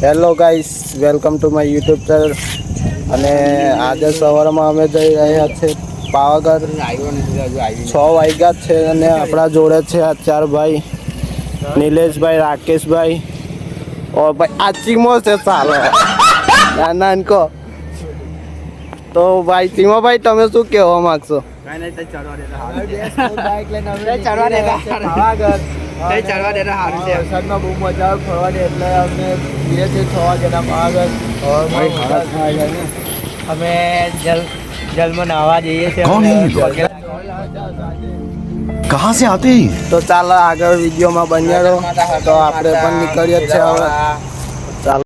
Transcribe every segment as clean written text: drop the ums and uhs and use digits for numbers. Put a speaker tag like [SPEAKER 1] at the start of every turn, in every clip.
[SPEAKER 1] Hello guys, welcome to my YouTube channel. અને આજે સવારમાં અમે જઈ રહ્યા છીએ પાવાગઢ. 6 વાગ્યા છે અને આપણા જોડે છે આ 4 ભાઈ: નિલેશભાઈ, રાકેશભાઈ, ઓ ભાઈ આ ચીમો છે ચાલો નાનકો. તો ભાઈ ચીમાભાઈ, તમે શું કહેવા માંગશો? વરસાદમાં બહુ મજા આવે ફરવાની, એટલે અમે જઈએ છીએ 6 વાગ્યાના પાવાગઢ.
[SPEAKER 2] અમે જલમાં નાહવા જઈએ છીએ.
[SPEAKER 3] कहाँ से आते हैं?
[SPEAKER 1] તો ચાલો આગળ વિડીયોમાં બન્યા રહો. તો આપણે પણ નીકળીએ જ છે હવે. ચાલો.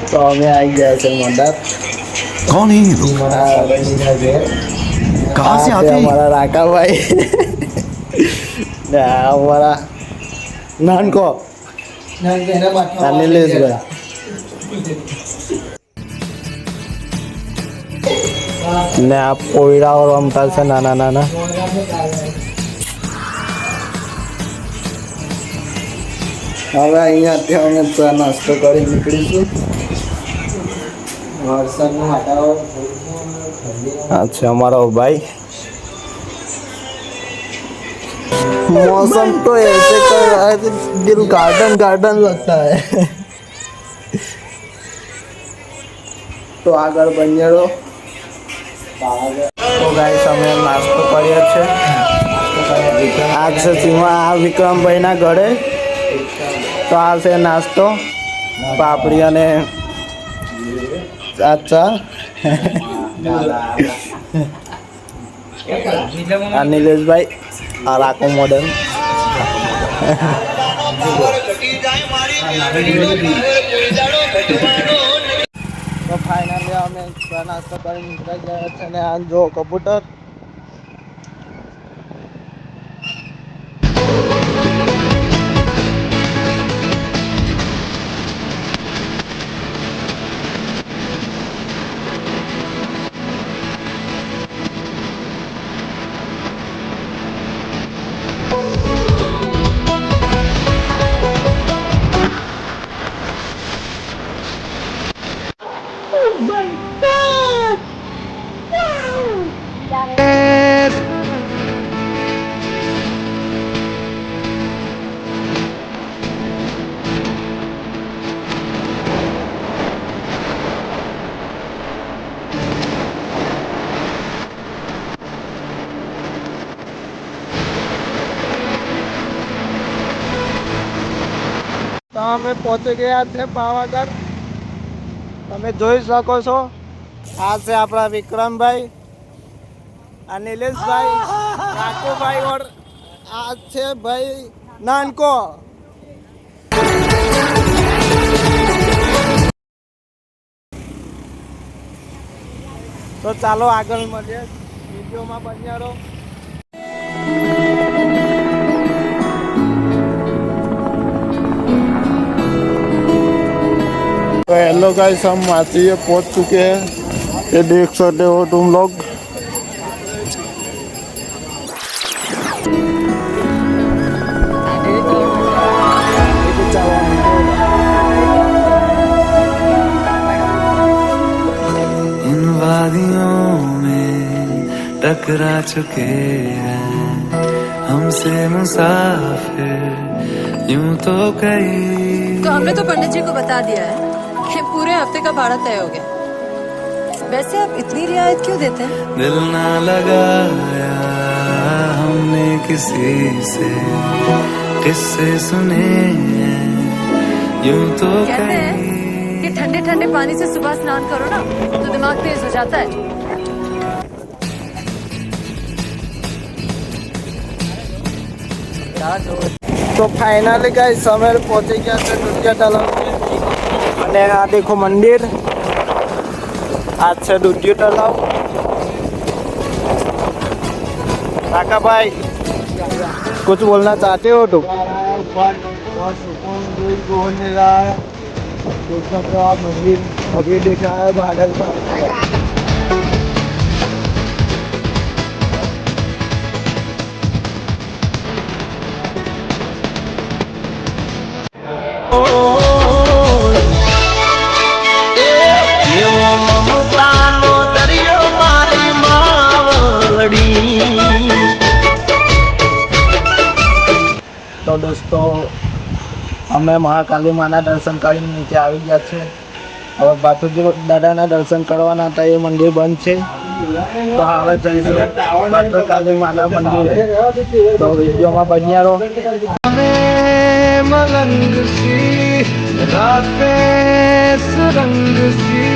[SPEAKER 1] તો અમે આવી ગયા છે મંડપ.
[SPEAKER 3] कौन है ये लोग? कहाँ से आते हैं?
[SPEAKER 1] हमारा राका भाई ને આ અમારા નાનકો નિલેશભાઈ. ને આ પોયરાઓ રમતા છે નાના નાના. હવે અહીંયાથી અમે ચા નાસ્તો કરી નીકળીશું. વરસાદનું વાતાવરણ. આ છે અમારો ભાઈ. मौसम तो ऐसे कर रहा है, दिल गार्डन गार्डन लगता है. તો આગળ બન્યા રહો. તો ગાઈસ, અમે નાસ્તો કર્યો છે. આ છે સીમા, આ વિક્રમભાઈના ઘરે. તો આ છે નાસ્તો, પાપડી અને ચા. આ નિલેશભાઈ, આ રાખો મોડલ. તો ફાઇનલી અમે નાસ્તો કરી નીકળી ગયા છે. અને આ જો કબૂતર. તો અમે પહોંચી ગયા છે પાવાગઢ. તમે જોઈ શકો છો, આ છે આપણા વિક્રમભાઈ, આ નિલેશભાઈ, રાકુભાઈ, ઓર આ છે ભાઈ નાનકો. તો ચાલો આગળ મળીએ, વિડીયોમાં બન્યા રહો. तो हेलो गाइस, हम माची पहुंच चुके हैं. ये देख सकते हो तुम लोग.
[SPEAKER 4] इन वादियों में टकरा चुके हैं हमसे मुसाफिर यूं तो कई
[SPEAKER 5] तो हमने तो पंडित जी को बता दिया है कि पूरे हफ्ते का भाड़ा तय हो गया। वैसे आप इतनी रियायत क्यों देते हैं?
[SPEAKER 4] दिल ना लगाया हमने किसी से, किससे सुने हैं यूं तो
[SPEAKER 5] कहते हैं
[SPEAKER 4] कई।
[SPEAKER 5] कि ठंडे ठंडे पानी से सुबह स्नान करो ना तो दिमाग तेज हो जाता है।
[SPEAKER 1] તો ફાઇનલી ગાઈસ અમે પહોંચી ગયા છે દુધિયા તળાવ અને આ દેખો મંદિર આ છે દુધિયા તળાવ કાકા ભાઈ कुछ बोलना चाहते हो तुम? मंदिर अभी देखा है बादल का તો દોસ્તો અમે મહાકાલી માના દર્શન કરીને નીચે આવી ગયા છે. હવે બાપુજી દાદાના દર્શન કરવાના હતા, એ મંદિર બંધ છે. તો હવે જઈશું ભદ્રકાલી માના મંદિરે. તો વિડીયોમાં બન્યા રહો. મલંગ સી રાતે સુરંગ સી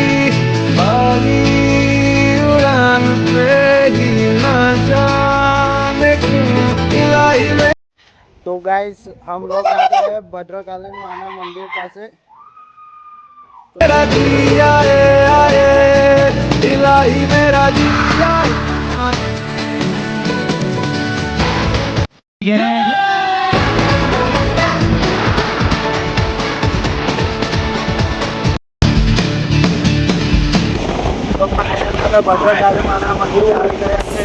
[SPEAKER 1] બારી ઉડાન पे ही ना जाने क्यों इलाही में. तो गाइस हम लोग आ गए हैं भद्रकाली माना मंदिर पास. मेरा जिया आए इलाही मेरा जिया भद्रकाली माना मंदिर आ गए.